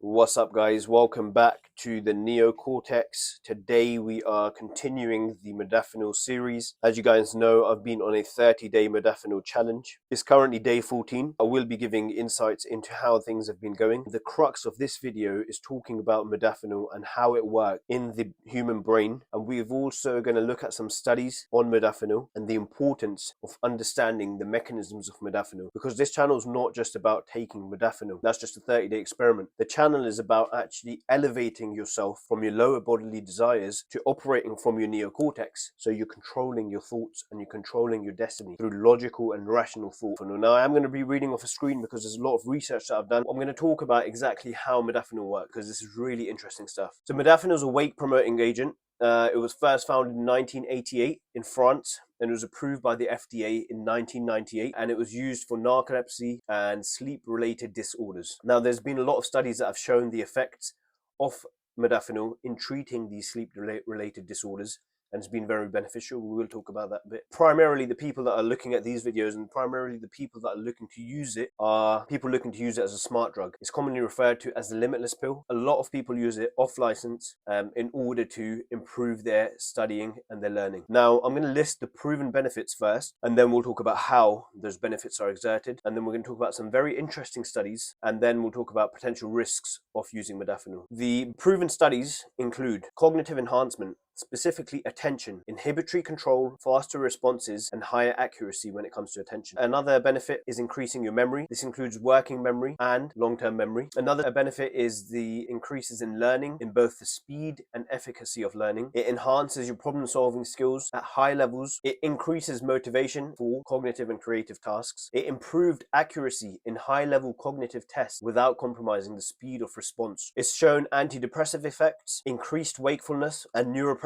What's up, guys? Welcome back to the neocortex. Today we are continuing the modafinil series. As you guys know, I've been on a 30-day modafinil challenge. It's currently day 14. I will be giving insights into how things have been going. The crux of this video is talking about modafinil and how it works in the human brain. And we're also going to look at some studies on modafinil and the importance of understanding the mechanisms of modafinil. Because this channel is not just about taking modafinil. That's just a 30-day experiment. The channel is about actually elevating yourself from your lower bodily desires to operating from your neocortex. So you're controlling your thoughts and you're controlling your destiny through logical and rational thought. Now I'm going to be reading off a screen because there's a lot of research that I've done. I'm going to talk about exactly how modafinil works because this is really interesting stuff. So modafinil is a wake promoting agent. It was first found in 1988 in France, and it was approved by the FDA in 1998, and it was used for narcolepsy and sleep-related disorders. Now, there's been a lot of studies that have shown the effects of modafinil in treating these sleep-related disorders, and it's been very beneficial. We will talk about that a bit. Primarily, the people that are looking at these videos and primarily the people that are looking to use it are people looking to use it as a smart drug. It's commonly referred to as the limitless pill. A lot of people use it off license in order to improve their studying and their learning. Now, I'm going to list the proven benefits first, and then we'll talk about how those benefits are exerted. And then we're going to talk about some very interesting studies, and then we'll talk about potential risks of using modafinil. The proven studies include cognitive enhancement, specifically attention, inhibitory control, faster responses, and higher accuracy when it comes to attention. Another benefit is increasing your memory. This includes working memory and long-term memory. Another benefit is the increases in learning in both the speed and efficacy of learning. It enhances your problem-solving skills at high levels. It increases motivation for cognitive and creative tasks. It improved accuracy in high-level cognitive tests without compromising the speed of response. It's shown antidepressive effects, increased wakefulness, and neuroprotective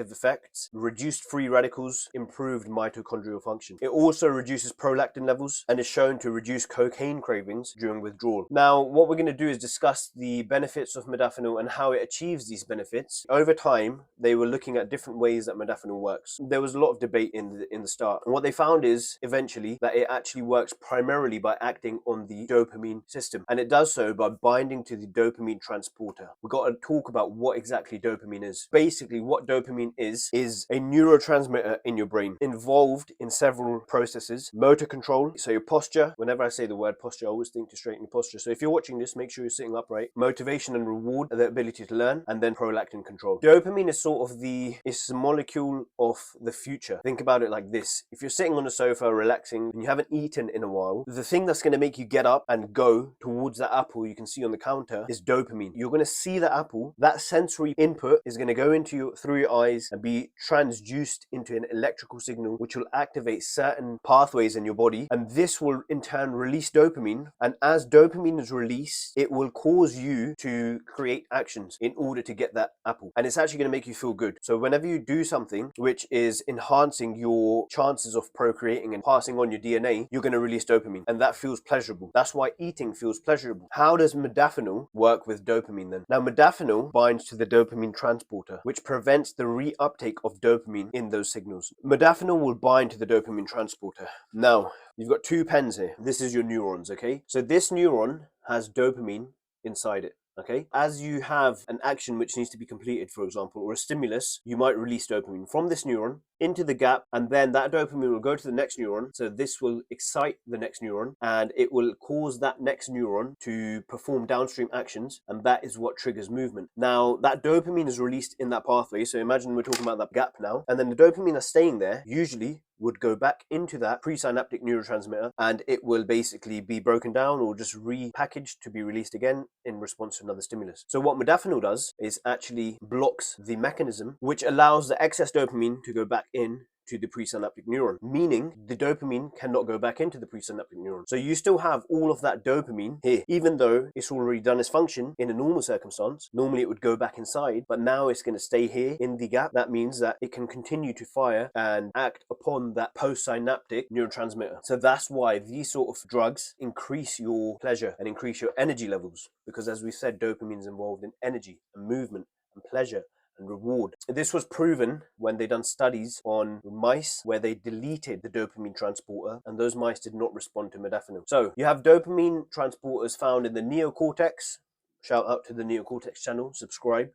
effects, reduced free radicals, improved mitochondrial function. It also reduces prolactin levels and is shown to reduce cocaine cravings during withdrawal. Now, what we're going to do is discuss the benefits of modafinil and how it achieves these benefits. Over time, they were looking at different ways that modafinil works. There was a lot of debate in the start. And what they found is, eventually, that it actually works primarily by acting on the dopamine system. And it does so by binding to the dopamine transporter. We've got to talk about what exactly dopamine is. Basically, what dopamine is a neurotransmitter in your brain involved in several processes. Motor control, so your posture. Whenever I say the word posture, I always think to straighten your posture. So if you're watching this, make sure you're sitting upright. Motivation and reward, the ability to learn, and then prolactin control. Dopamine is sort of it's a molecule of the future. Think about it like this. If you're sitting on the sofa relaxing and you haven't eaten in a while, the thing that's going to make you get up and go towards that apple you can see on the counter is dopamine. You're going to see the apple. That sensory input is going to go through your eyes and be transduced into an electrical signal which will activate certain pathways in your body, and this will in turn release dopamine, and as dopamine is released, it will cause you to create actions in order to get that apple, and it's actually going to make you feel good. So whenever you do something which is enhancing your chances of procreating and passing on your DNA, you're going to release dopamine, and that feels pleasurable. That's why eating feels pleasurable. How does modafinil work with dopamine then? Now, modafinil binds to the dopamine transporter, which prevents the reuptake of dopamine in those signals. Modafinil will bind to the dopamine transporter. Now, you've got two pens here. This is your neurons, okay? So this neuron has dopamine inside it. Okay, as you have an action which needs to be completed, for example, or a stimulus, you might release dopamine from this neuron into the gap, and then that dopamine will go to the next neuron. So this will excite the next neuron, and it will cause that next neuron to perform downstream actions, and that is what triggers movement. Now, that dopamine is released in that pathway. So imagine we're talking about that gap now, and then the dopamine that's staying there usually would go back into that presynaptic neurotransmitter, and it will basically be broken down or just repackaged to be released again in response to another stimulus. So what modafinil does is actually blocks the mechanism which allows the excess dopamine to go back in to the presynaptic neuron, meaning the dopamine cannot go back into the presynaptic neuron. So you still have all of that dopamine here, even though it's already done its function in a normal circumstance. Normally it would go back inside, but now it's going to stay here in the gap. That means that it can continue to fire and act upon that postsynaptic neurotransmitter. So that's why these sort of drugs increase your pleasure and increase your energy levels, because as we said, dopamine is involved in energy and movement and pleasure and reward. This was proven when they done studies on mice where they deleted the dopamine transporter, and those mice did not respond to modafinil. So you have dopamine transporters found in the neocortex, shout out to the neocortex channel, subscribe.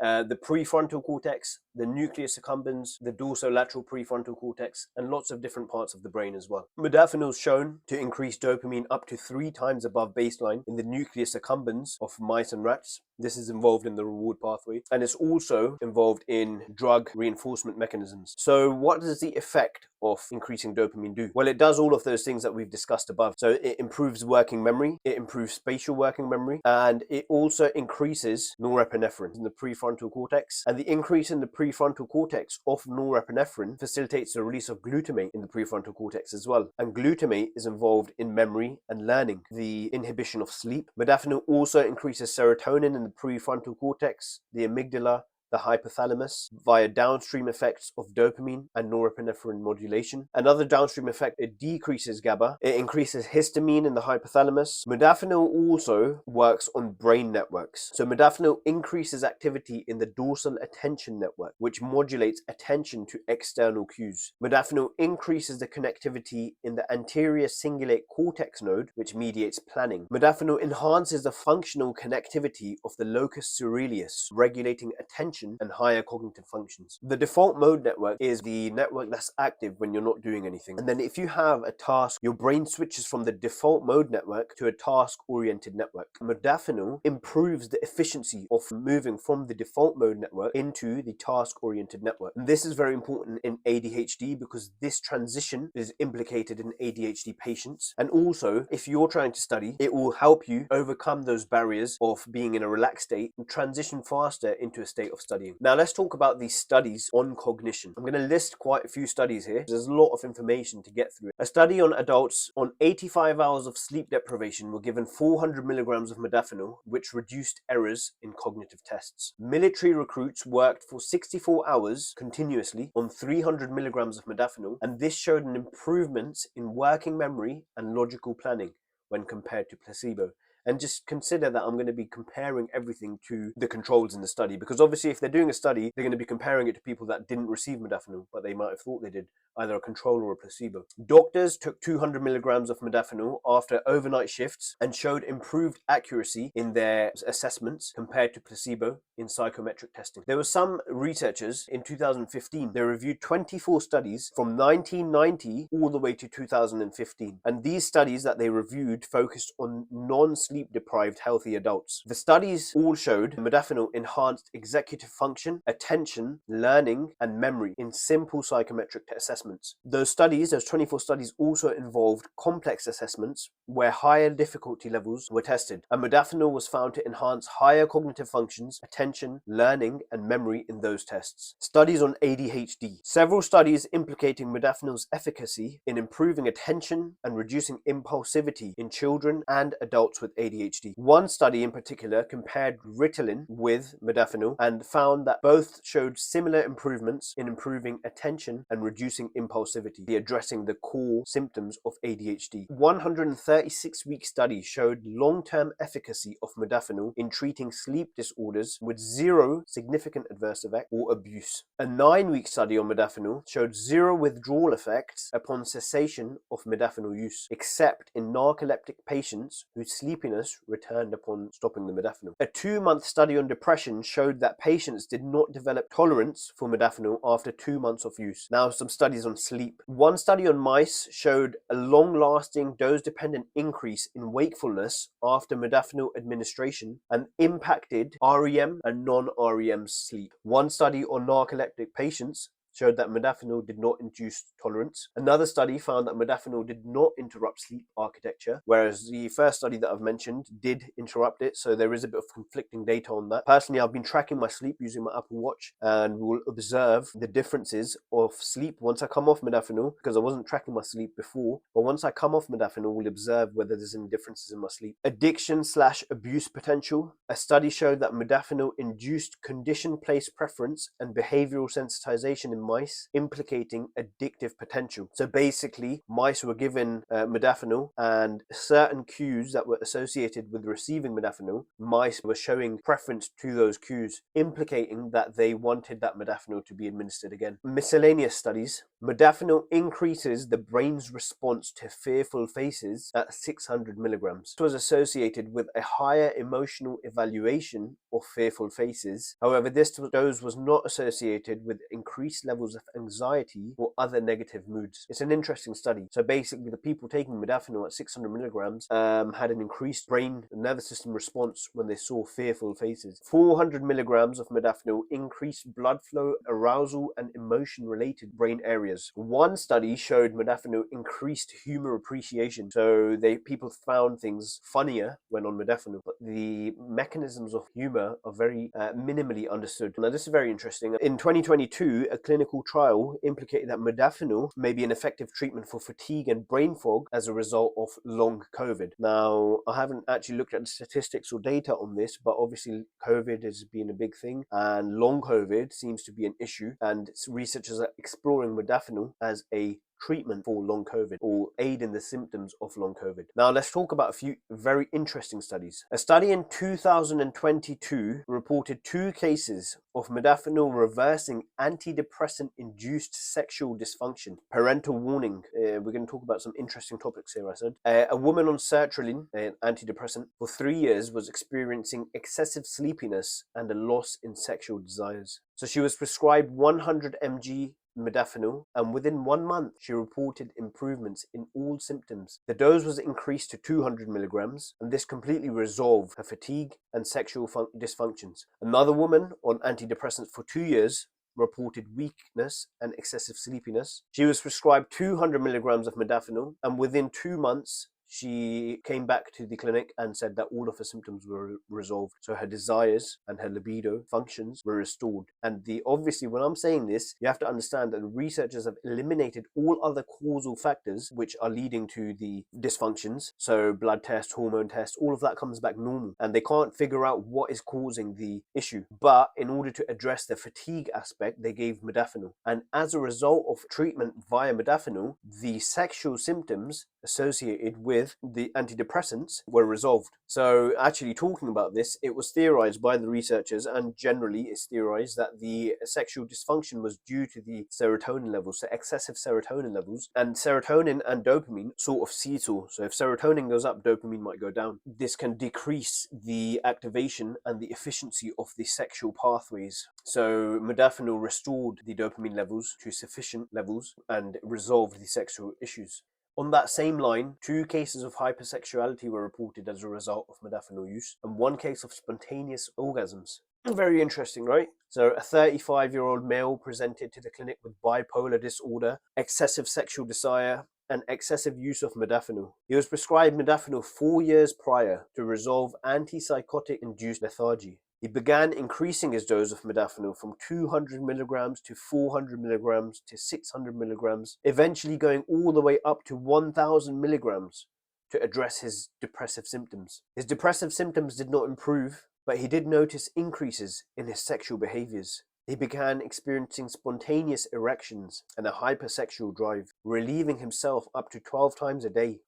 The prefrontal cortex, the nucleus accumbens, the dorsolateral prefrontal cortex, and lots of different parts of the brain as well. Modafinil is shown to increase dopamine up to 3 times above baseline in the nucleus accumbens of mice and rats. This is involved in the reward pathway, and it's also involved in drug reinforcement mechanisms. So what does the effect of increasing dopamine do? Well, it does all of those things that we've discussed above. So it improves working memory, it improves spatial working memory, and it also increases norepinephrine in the prefrontal cortex. And the increase in the prefrontal cortex of norepinephrine facilitates the release of glutamate in the prefrontal cortex as well. And glutamate is involved in memory and learning, the inhibition of sleep. Modafinil also increases serotonin in the prefrontal cortex, the amygdala, the hypothalamus via downstream effects of dopamine and norepinephrine modulation. Another downstream effect, it decreases GABA. It increases histamine in the hypothalamus. Modafinil also works on brain networks. So modafinil increases activity in the dorsal attention network, which modulates attention to external cues. Modafinil increases the connectivity in the anterior cingulate cortex node, which mediates planning. Modafinil enhances the functional connectivity of the locus coeruleus, regulating attention and higher cognitive functions. The default mode network is the network that's active when you're not doing anything. And then if you have a task, your brain switches from the default mode network to a task-oriented network. Modafinil improves the efficiency of moving from the default mode network into the task-oriented network. And this is very important in ADHD because this transition is implicated in ADHD patients. And also, if you're trying to study, it will help you overcome those barriers of being in a relaxed state and transition faster into a state of studying. Now let's talk about these studies on cognition. I'm going to list quite a few studies here. There's a lot of information to get through. A study on adults on 85 hours of sleep deprivation were given 400 milligrams of modafinil, which reduced errors in cognitive tests. Military recruits worked for 64 hours continuously on 300 milligrams of modafinil, and this showed an improvement in working memory and logical planning when compared to placebo. And just consider that I'm going to be comparing everything to the controls in the study, because obviously if they're doing a study, they're going to be comparing it to people that didn't receive modafinil, but they might have thought they did, either a control or a placebo. Doctors took 200 milligrams of modafinil after overnight shifts and showed improved accuracy in their assessments compared to placebo in psychometric testing. There were some researchers in 2015, they reviewed 24 studies from 1990 all the way to 2015. And these studies that they reviewed focused on non-sleep deprived healthy adults. The studies all showed modafinil enhanced executive function, attention, learning, and memory in simple psychometric assessments. Those 24 studies also involved complex assessments where higher difficulty levels were tested. And modafinil was found to enhance higher cognitive functions, attention, learning, and memory in those tests. Studies on ADHD. Several studies implicating modafinil's efficacy in improving attention and reducing impulsivity in children and adults with ADHD. One study in particular compared Ritalin with modafinil and found that both showed similar improvements in improving attention and reducing impulsivity, addressing the core symptoms of ADHD. 136-week study showed long-term efficacy of modafinil in treating sleep disorders with zero significant adverse effect or abuse. A 9-week study on modafinil showed zero withdrawal effects upon cessation of modafinil use, except in narcoleptic patients whose sleepiness returned upon stopping the modafinil. A 2-month study on depression showed that patients did not develop tolerance for modafinil after 2 months of use. Now, some studies on sleep. One study on mice showed a long-lasting dose-dependent increase in wakefulness after modafinil administration and impacted REM and non-REM sleep. One study on narcoleptic patients showed that modafinil did not induce tolerance. Another study found that modafinil did not interrupt sleep architecture, whereas the first study that I've mentioned did interrupt it, so there is a bit of conflicting data on that. Personally, I've been tracking my sleep using my Apple Watch and will observe the differences of sleep once I come off modafinil, because I wasn't tracking my sleep before, but once I come off modafinil, we'll observe whether there's any differences in my sleep. Addiction/abuse potential. A study showed that modafinil induced condition-place preference and behavioral sensitization in mice, implicating addictive potential. So basically, mice were given modafinil, and certain cues that were associated with receiving modafinil, mice were showing preference to those cues, implicating that they wanted that modafinil to be administered again. Miscellaneous studies. Modafinil increases the brain's response to fearful faces at 600 milligrams. It was associated with a higher emotional evaluation of fearful faces. However, this dose was not associated with increased levels of anxiety or other negative moods. It's an interesting study. So basically, the people taking modafinil at 600 milligrams had an increased brain and nervous system response when they saw fearful faces. 400 milligrams of modafinil increased blood flow, arousal, and emotion-related brain areas. One study showed modafinil increased humor appreciation. So people found things funnier when on modafinil, but the mechanisms of humor are very minimally understood. Now, this is very interesting. In 2022, a clinical trial implicated that modafinil may be an effective treatment for fatigue and brain fog as a result of long COVID. Now, I haven't actually looked at the statistics or data on this, but obviously COVID has been a big thing, and long COVID seems to be an issue, and researchers are exploring modafinil as a treatment for long COVID or aid in the symptoms of long COVID. Now let's talk about a few very interesting studies. A study in 2022 reported 2 cases of modafinil reversing antidepressant-induced sexual dysfunction. Parental warning. We're going to talk about some interesting topics here, I said. A woman on sertraline, an antidepressant, for 3 years was experiencing excessive sleepiness and a loss in sexual desires. So she was prescribed 100 mg modafinil, and within 1 month she reported improvements in all symptoms. The dose was increased to 200 milligrams, and this completely resolved her fatigue and sexual dysfunctions. Another woman on antidepressants for 2 years reported weakness and excessive sleepiness. She was prescribed 200 milligrams of modafinil, and within 2 months she came back to the clinic and said that all of her symptoms were resolved. So her desires and her libido functions were restored. And obviously, when I'm saying this, you have to understand that researchers have eliminated all other causal factors which are leading to the dysfunctions. So blood tests, hormone tests, all of that comes back normal. And they can't figure out what is causing the issue. But in order to address the fatigue aspect, they gave modafinil. And as a result of treatment via modafinil, the sexual symptoms associated with the antidepressants were resolved. So actually, talking about this, it was theorized by the researchers, and generally it's theorized that the sexual dysfunction was due to the serotonin levels, so excessive serotonin levels, and serotonin and dopamine sort of seesaw. So if serotonin goes up, dopamine might go down. This can decrease the activation and the efficiency of the sexual pathways. So modafinil restored the dopamine levels to sufficient levels and resolved the sexual issues. On that same line, 2 cases of hypersexuality were reported as a result of modafinil use, and 1 case of spontaneous orgasms. Very interesting, right? So a 35-year-old male presented to the clinic with bipolar disorder, excessive sexual desire, and excessive use of modafinil. He was prescribed modafinil 4 years prior to resolve antipsychotic-induced lethargy. He began increasing his dose of modafinil from 200 milligrams to 400 milligrams to 600 milligrams, eventually going all the way up to 1000 milligrams to address his depressive symptoms. His depressive symptoms did not improve, but he did notice increases in his sexual behaviors. He began experiencing spontaneous erections and a hypersexual drive, relieving himself up to 12 times a day.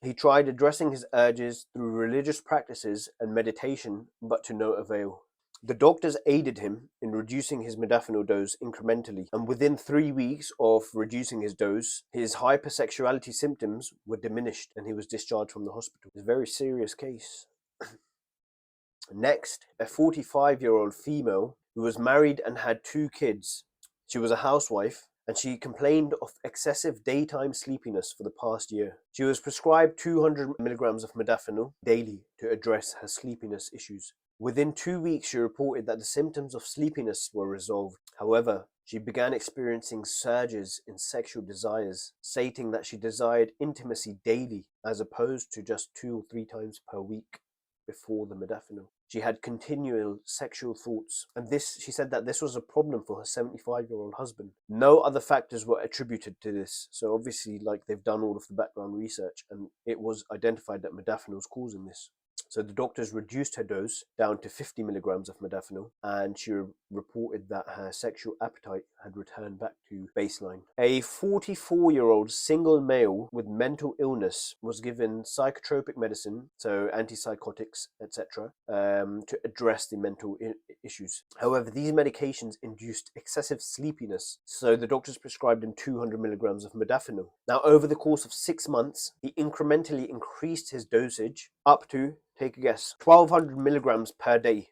He tried addressing his urges through religious practices and meditation, but to no avail. The doctors aided him in reducing his modafinil dose incrementally, and within 3 weeks of reducing his dose, his hypersexuality symptoms were diminished and he was discharged from the hospital. It's a very serious case. Next, a 45-year-old female who was married and had 2 kids. She was a housewife, and she complained of excessive daytime sleepiness for the past year. She was prescribed 200 milligrams of modafinil daily to address her sleepiness issues. Within 2 weeks, she reported that the symptoms of sleepiness were resolved. However, she began experiencing surges in sexual desires, stating that she desired intimacy daily as opposed to just 2 or 3 times per week before the modafinil. She had continual sexual thoughts, and she said that this was a problem for her 75-year-old husband. No other factors were attributed to this. So obviously, they've done all of the background research, and it was identified that modafinil was causing this. So the doctors reduced her dose down to 50 milligrams of modafinil, and she reported that her sexual appetite had returned back to baseline. A 44-year-old single male with mental illness was given psychotropic medicine, so antipsychotics, etc., to address the mental issues. However, these medications induced excessive sleepiness, so the doctors prescribed him 200 milligrams of modafinil. Now, over the course of 6 months, he incrementally increased his dosage up to, take a guess, 1200 milligrams per day.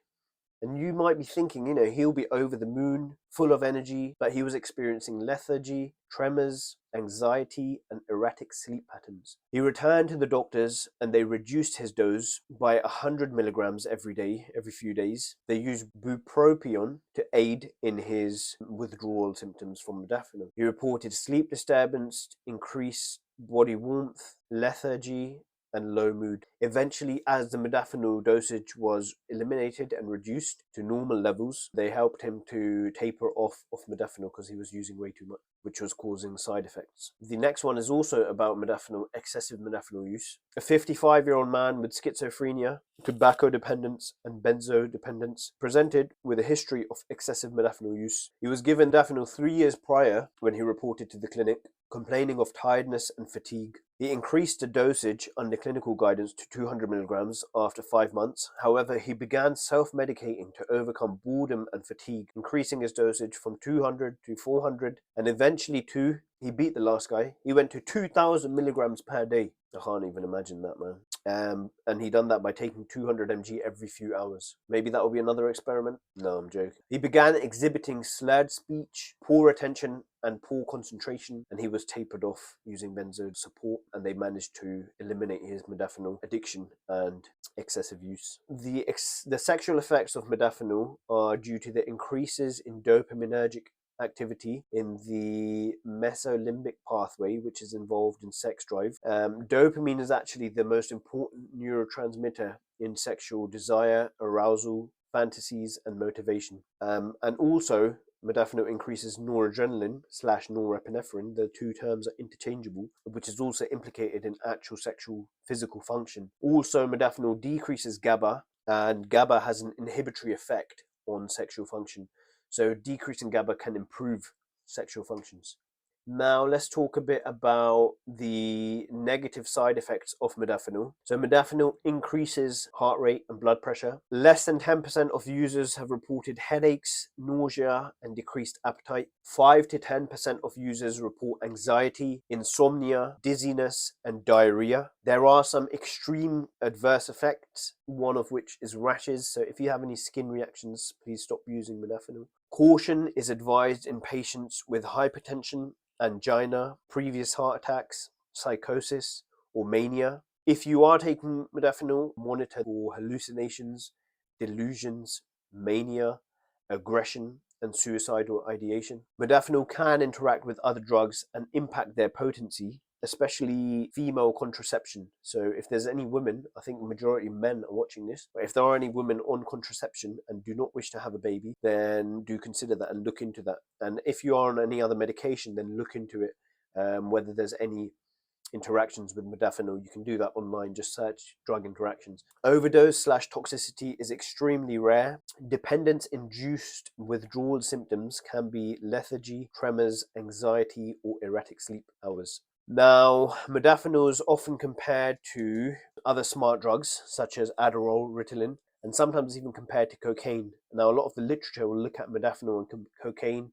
And you might be thinking, he'll be over the moon, full of energy, but he was experiencing lethargy, tremors, anxiety, and erratic sleep patterns. He returned to the doctors and they reduced his dose by 100 milligrams every day, every few days. They used bupropion to aid in his withdrawal symptoms from modafinil. He reported sleep disturbance, increased body warmth, lethargy, and low mood. Eventually, as the modafinil dosage was eliminated and reduced to normal levels, they helped him to taper off of modafinil because he was using way too much, which was causing side effects. The next one is also about modafinil, excessive modafinil use. A 55-year-old man with schizophrenia, tobacco dependence, and benzo dependence presented with a history of excessive modafinil use. He was given modafinil 3 years prior when he reported to the clinic, complaining of tiredness and fatigue. He increased the dosage under clinical guidance to 200 milligrams after 5 months. However, he began self-medicating to overcome boredom and fatigue, increasing his dosage from 200 to 400 and eventually he beat the last guy. He went to 2,000 milligrams per day. I can't even imagine that, man. And he done that by taking 200 mg every few hours. Maybe that will be another experiment? No, I'm joking. He began exhibiting slurred speech, poor attention, and poor concentration, and he was tapered off using benzo support, and they managed to eliminate his modafinil addiction and excessive use. The sexual effects of modafinil are due to the increases in dopaminergic activity in the mesolimbic pathway, which is involved in sex drive. Dopamine is actually the most important neurotransmitter in sexual desire, arousal, fantasies, and motivation. And also, modafinil increases noradrenaline / norepinephrine. The two terms are interchangeable, which is also implicated in actual sexual physical function. Also, modafinil decreases GABA, and GABA has an inhibitory effect on sexual function. So decreasing GABA can improve sexual functions. Now let's talk a bit about the negative side effects of modafinil. So modafinil increases heart rate and blood pressure. Less than 10% of users have reported headaches, nausea, and decreased appetite. 5 to 10% of users report anxiety, insomnia, dizziness, and diarrhea. There are some extreme adverse effects, one of which is rashes. So if you have any skin reactions, please stop using modafinil. Caution is advised in patients with hypertension, angina, previous heart attacks, psychosis, or mania. If you are taking modafinil, monitor for hallucinations, delusions, mania, aggression, and suicidal ideation. Modafinil can interact with other drugs and impact their potency, especially female contraception. So if there's any women, I think the majority of men are watching this, but if there are any women on contraception and do not wish to have a baby, then do consider that and look into that. And if you are on any other medication, then look into it, whether there's any interactions with modafinil. You can do that online, just search drug interactions. Overdose / toxicity is extremely rare. Dependence-induced withdrawal symptoms can be lethargy, tremors, anxiety, or erratic sleep hours. Now, modafinil is often compared to other smart drugs such as Adderall, Ritalin, and sometimes even compared to cocaine. Now, a lot of the literature will look at modafinil and cocaine,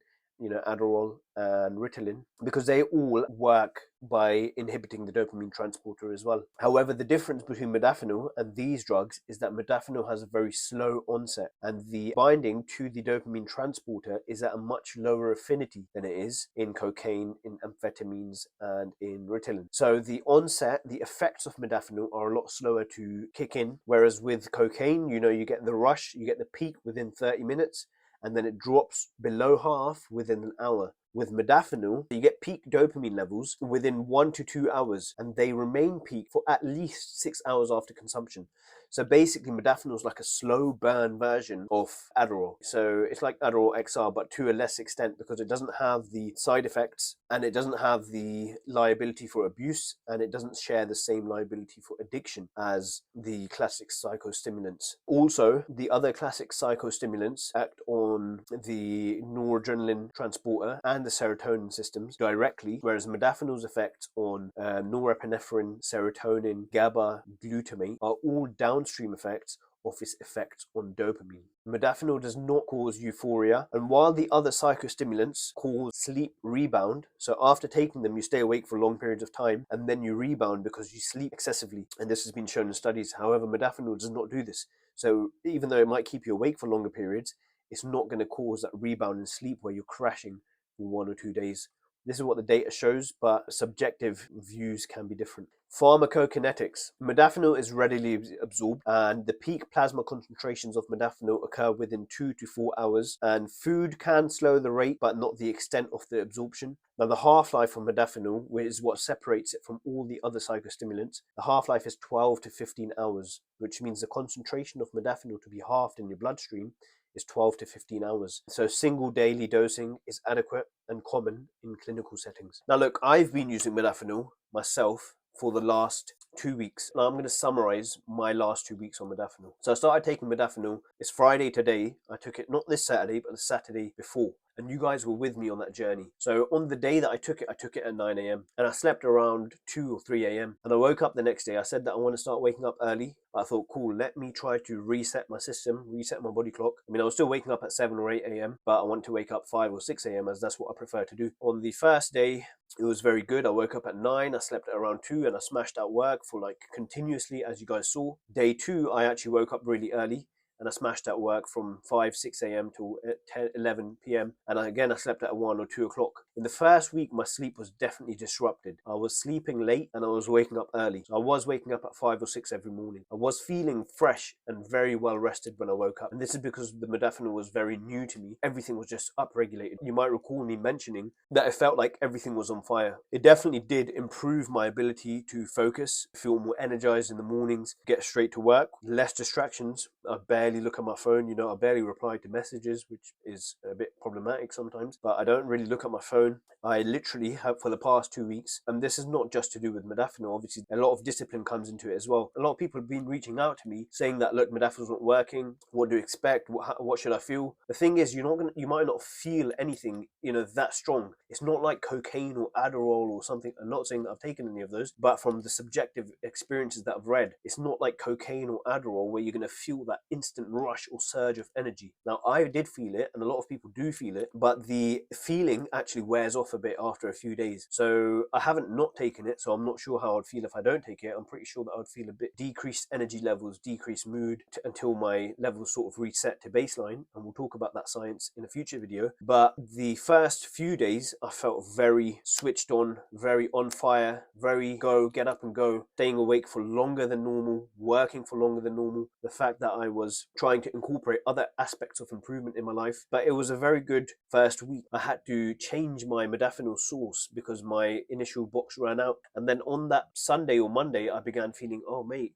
Adderall and Ritalin, because they all work by inhibiting the dopamine transporter as well. However, the difference between modafinil and these drugs is that modafinil has a very slow onset, and the binding to the dopamine transporter is at a much lower affinity than it is in cocaine, in amphetamines, and in Ritalin. So the onset, the effects of modafinil are a lot slower to kick in, whereas with cocaine, you get the rush, you get the peak within 30 minutes, and then it drops below half within an hour. With modafinil, you get peak dopamine levels within 1 to 2 hours, and they remain peak for at least 6 hours after consumption. So basically, modafinil is like a slow burn version of Adderall. So it's like Adderall XR, but to a less extent, because it doesn't have the side effects and it doesn't have the liability for abuse, and it doesn't share the same liability for addiction as the classic psychostimulants. Also, the other classic psychostimulants act on the noradrenaline transporter and the serotonin systems directly, whereas modafinil's effects on norepinephrine, serotonin, GABA, glutamate are all downstream effects of its effects on dopamine. Modafinil does not cause euphoria, and while the other psychostimulants cause sleep rebound, so after taking them you stay awake for long periods of time and then you rebound because you sleep excessively, and this has been shown in studies. However, modafinil does not do this. So even though it might keep you awake for longer periods, it's not going to cause that rebound in sleep where you're crashing for 1 or 2 days. This is what the data shows, but subjective views can be different. Pharmacokinetics. Modafinil is readily absorbed, and the peak plasma concentrations of modafinil occur within 2 to 4 hours, and food can slow the rate, but not the extent of the absorption. Now, the half-life of modafinil, which is what separates it from all the other psychostimulants, the half-life is 12 to 15 hours, which means the concentration of modafinil to be halved in your bloodstream is 12 to 15 hours. So single daily dosing is adequate and common in clinical settings. Now look, I've been using modafinil myself for the last 2 weeks. Now I'm going to summarize my last 2 weeks on modafinil. So I started taking modafinil. It's Friday today. I took it not this Saturday, but the Saturday before. And you guys were with me on that journey. So on the day that I took it at 9 a.m. and I slept around 2 or 3 a.m. And I woke up the next day. I said that I want to start waking up early. I thought, cool, let me try to reset my system, reset my body clock. I mean, I was still waking up at 7 or 8 a.m., but I want to wake up 5 or 6 a.m. as that's what I prefer to do. On the first day, it was very good. I woke up at 9, I slept at around 2, and I smashed out work for like continuously, as you guys saw. Day 2, I actually woke up really early and I smashed out work from 5, 6 a.m. to 10, 11 p.m. And I slept at 1 or 2 o'clock. In the first week, my sleep was definitely disrupted. I was sleeping late and I was waking up early. So I was waking up at 5 or 6 every morning. I was feeling fresh and very well rested when I woke up. And this is because the modafinil was very new to me. Everything was just upregulated. You might recall me mentioning that it felt like everything was on fire. It definitely did improve my ability to focus, feel more energized in the mornings, get straight to work, less distractions. I barely look at my phone, I barely reply to messages, which is a bit problematic sometimes, but I don't really look at my phone. I literally have for the past 2 weeks, and this is not just to do with modafinil, obviously a lot of discipline comes into it as well. A lot of people have been reaching out to me saying that, look, modafinil's not working, what do you expect, what should I feel? The thing is, you might not feel anything, that strong. It's not like cocaine or Adderall or something. I'm not saying that I've taken any of those, but from the subjective experiences that I've read, it's not like cocaine or Adderall where you're going to feel that instant rush or surge of energy. Now, I did feel it, and a lot of people do feel it, but the feeling actually wears off a bit after a few days. So I haven't not taken it, so I'm not sure how I'd feel if I don't take it. I'm pretty sure that I would feel a bit decreased energy levels, decreased mood until my levels sort of reset to baseline, and we'll talk about that science in a future video. But the first few days, I felt very switched on, very on fire, very get up and go, staying awake for longer than normal, working for longer than normal. The fact that I was trying to incorporate other aspects of improvement in my life. But it was a very good first week. I had to change my modafinil source because my initial box ran out. And then on that Sunday or Monday, I began feeling, oh mate,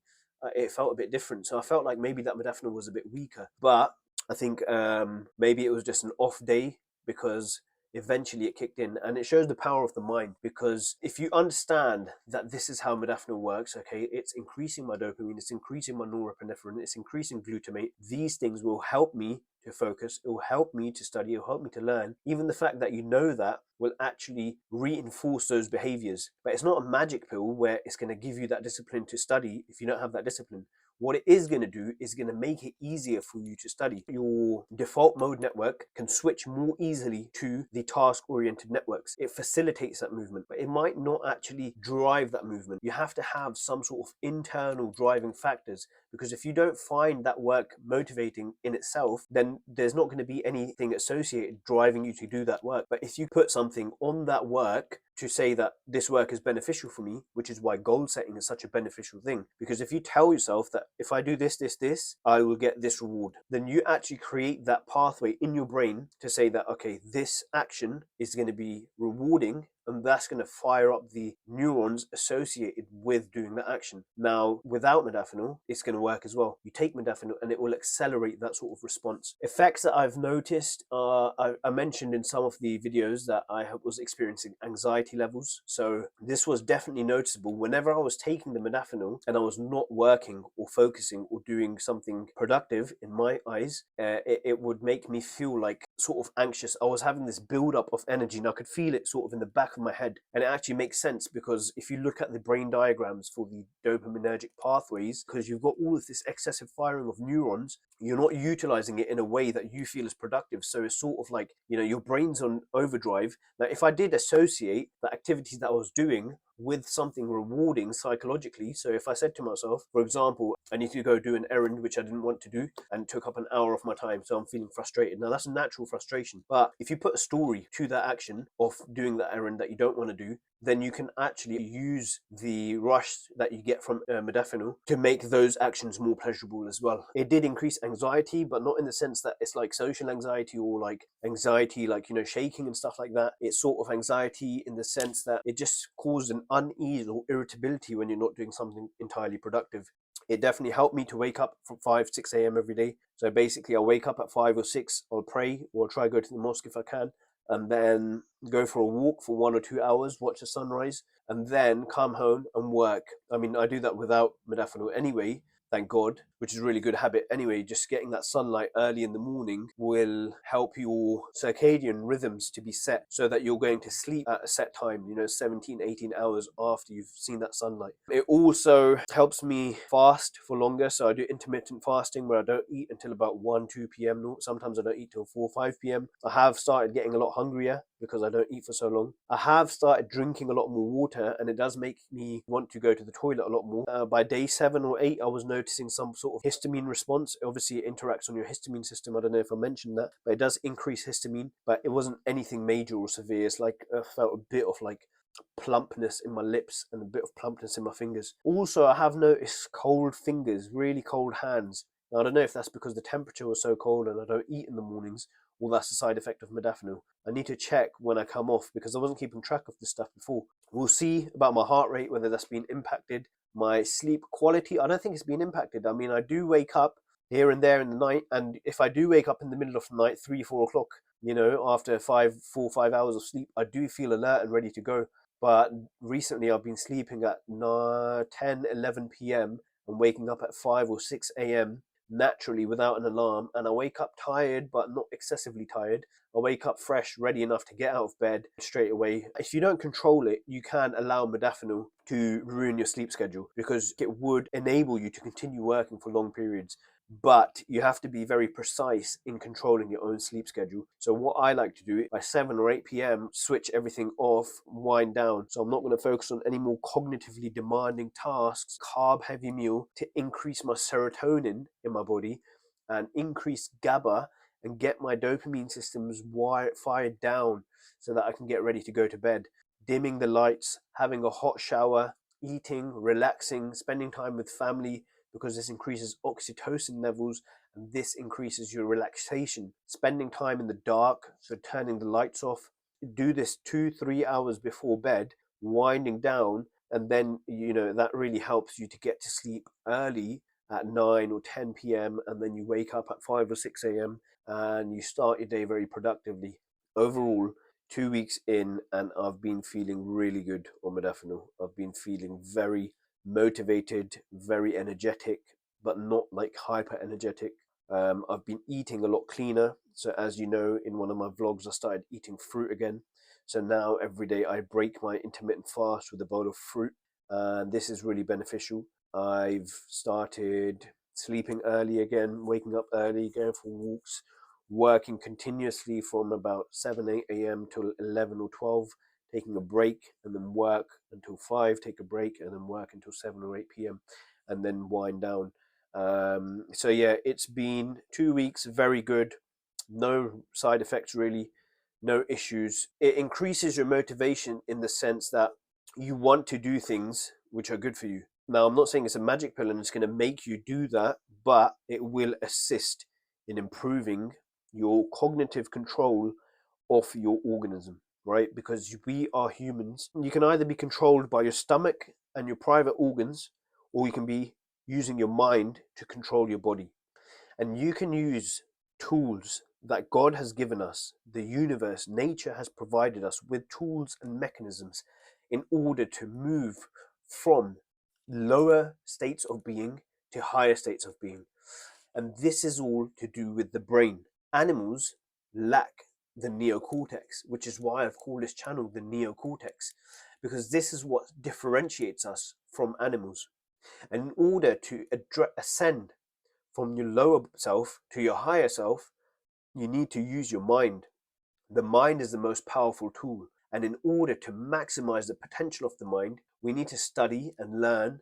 it felt a bit different. So I felt like maybe that modafinil was a bit weaker. But I think maybe it was just an off day because eventually it kicked in. And it shows the power of the mind, because if you understand that this is how modafinil works, okay, it's increasing my dopamine, it's increasing my norepinephrine, it's increasing glutamate. These things will help me to focus, it will help me to study, it will help me to learn. Even the fact that that will actually reinforce those behaviors. But it's not a magic pill where it's going to give you that discipline to study if you don't have that discipline. What it is going to do is going to make it easier for you to study. Your default mode network can switch more easily to the task-oriented networks. It facilitates that movement, but it might not actually drive that movement. You have to have some sort of internal driving factors, because if you don't find that work motivating in itself, then there's not going to be anything associated driving you to do that work. But if you put something on that work to say that this work is beneficial for me, which is why goal setting is such a beneficial thing. Because if you tell yourself that if I do this, I will get this reward, then you actually create that pathway in your brain to say that, okay, this action is going to be rewarding and that's going to fire up the neurons associated with doing that action. Now, without modafinil, it's going to work as well. You take modafinil and it will accelerate that sort of response. Effects that I've noticed are, I mentioned in some of the videos that I was experiencing anxiety levels. So this was definitely noticeable whenever I was taking the modafinil and I was not working or focusing or doing something productive in my eyes. It would make me feel like sort of anxious. I was having this build-up of energy and I could feel it sort of in the back of my head. And it actually makes sense because if you look at the brain diagrams for the dopaminergic pathways, because you've got all of this excessive firing of neurons, you're not utilizing it in a way that you feel is productive. So it's sort of like, your brain's on overdrive. Now, if I did associate the activities that I was doing with something rewarding psychologically, so if I said to myself, for example, I need to go do an errand which I didn't want to do and it took up an hour of my time, so I'm feeling frustrated. Now, that's a natural frustration. But if you put a story to that action of doing that errand that you don't want to do, then you can actually use the rush that you get from modafinil to make those actions more pleasurable as well. It did increase anxiety, but not in the sense that it's like social anxiety or like anxiety, like, shaking and stuff like that. It's sort of anxiety in the sense that it just caused an unease or irritability when you're not doing something entirely productive. It definitely helped me to wake up from 5, 6 a.m. every day. So basically, I'll wake up at 5 or 6, I'll pray, or I'll try to go to the mosque if I can, and then go for a walk for 1 or 2 hours, watch the sunrise, and then come home and work. I mean, I do that without modafinil anyway, thank God, which is a really good habit. Anyway, just getting that sunlight early in the morning will help your circadian rhythms to be set so that you're going to sleep at a set time, 17, 18 hours after you've seen that sunlight. It also helps me fast for longer. So I do intermittent fasting where I don't eat until about 1, 2 p.m. Sometimes I don't eat till 4, 5 p.m. I have started getting a lot hungrier because I don't eat for so long. I have started drinking a lot more water, and it does make me want to go to the toilet a lot more. By day 7 or 8, I was noticing some sort of histamine response. Obviously, it interacts on your histamine system. I don't know if I mentioned that, but it does increase histamine, but it wasn't anything major or severe. It's like I felt a bit of like plumpness in my lips and a bit of plumpness in my fingers. Also, I have noticed cold fingers, really cold hands. Now, I don't know if that's because the temperature was so cold and I don't eat in the mornings, or that's a side effect of modafinil. I need to check when I come off because I wasn't keeping track of this stuff before. We'll see about my heart rate, whether that's been impacted. My sleep quality, I don't think it's been impacted. I mean, I do wake up here and there in the night, and if I do wake up in the middle of the night, 3, 4 o'clock, after 4, 5 hours of sleep, I do feel alert and ready to go. But recently I've been sleeping at 10, 11 p.m. and waking up at 5 or 6 a.m. naturally without an alarm, and I wake up tired but not excessively tired. I wake up fresh, ready enough to get out of bed straight away. If you don't control it, you can allow modafinil to ruin your sleep schedule because it would enable you to continue working for long periods. But you have to be very precise in controlling your own sleep schedule. So what I like to do by 7 or 8 p.m, switch everything off, wind down. So I'm not going to focus on any more cognitively demanding tasks, carb heavy meal to increase my serotonin in my body and increase GABA and get my dopamine systems fired down so that I can get ready to go to bed. Dimming the lights, having a hot shower, eating, relaxing, spending time with family, because this increases oxytocin levels and this increases your relaxation. Spending time in the dark, so turning the lights off. Do this 2, 3 hours before bed, winding down, and then that really helps you to get to sleep early at 9 or 10 p.m. and then you wake up at 5 or 6 a.m. and you start your day very productively. Overall, 2 weeks in and I've been feeling really good on modafinil. I've been feeling very motivated, very energetic, but not like hyper energetic. I've been eating a lot cleaner. So as you know, in one of my vlogs, I started eating fruit again. So now every day I break my intermittent fast with a bowl of fruit. And this is really beneficial. I've started sleeping early again, waking up early, going for walks, working continuously from about 7, 8 a.m. till 11 or 12, taking a break and then work until 5, take a break and then work until 7 or 8 p.m. and then wind down. So yeah, it's been 2 weeks, very good. No side effects really, no issues. It increases your motivation in the sense that you want to do things which are good for you. Now, I'm not saying it's a magic pill and it's going to make you do that, but it will assist in improving your cognitive control of your organism. right? Because we are humans. You can either be controlled by your stomach and your private organs, or you can be using your mind to control your body. And you can use tools that God has given us, the universe, nature has provided us with tools and mechanisms in order to move from lower states of being to higher states of being. And this is all to do with the brain. Animals lack the neocortex, which is why I've called this channel the neocortex, because this is what differentiates us from animals. And in order to ascend from your lower self to your higher self, you need to use your mind. The mind is the most powerful tool. And in order to maximize the potential of the mind, we need to study and learn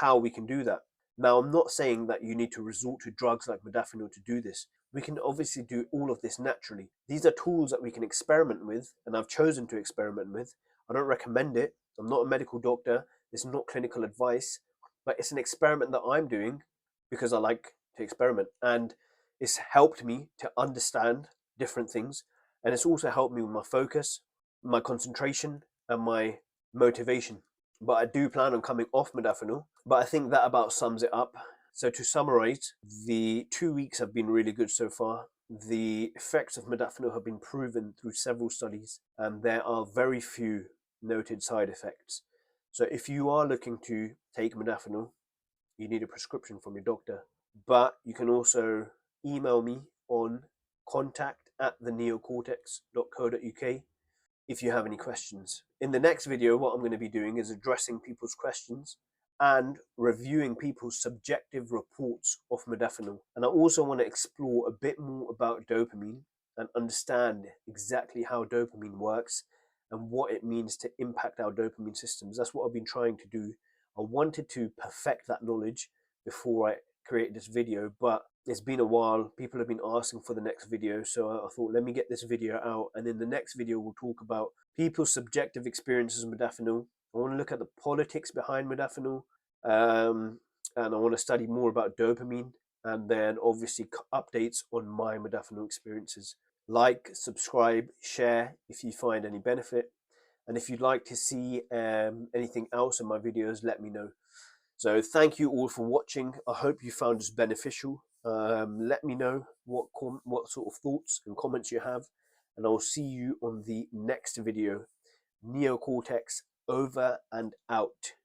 how we can do that. Now, I'm not saying that you need to resort to drugs like modafinil to do this. We can obviously do all of this naturally. These are tools that we can experiment with, and I've chosen to experiment with. I don't recommend it. I'm not a medical doctor. It's not clinical advice, but it's an experiment that I'm doing because I like to experiment. And it's helped me to understand different things. And it's also helped me with my focus, my concentration, and my motivation. But I do plan on coming off modafinil. But I think that about sums it up. So to summarize, the 2 weeks have been really good so far. The effects of modafinil have been proven through several studies, and there are very few noted side effects. So if you are looking to take modafinil, you need a prescription from your doctor. But you can also email me on contact@theneocortex.co.uk if you have any questions. In the next video, what I'm going to be doing is addressing people's questions and reviewing people's subjective reports of modafinil. And I also want to explore a bit more about dopamine and understand exactly how dopamine works and what it means to impact our dopamine systems. That's what I've been trying to do. I wanted to perfect that knowledge before I create this video, but it's been a while. People have been asking for the next video, so I thought, let me get this video out, and in the next video we'll talk about people's subjective experiences with modafinil. I want to look at the politics behind modafinil, and I want to study more about dopamine, and then obviously updates on my modafinil experiences. Like, subscribe, share if you find any benefit, and if you'd like to see anything else in my videos, let me know. So thank you all for watching. I hope you found this beneficial. Let me know what sort of thoughts and comments you have, and I'll see you on the next video. Neocortex over and out.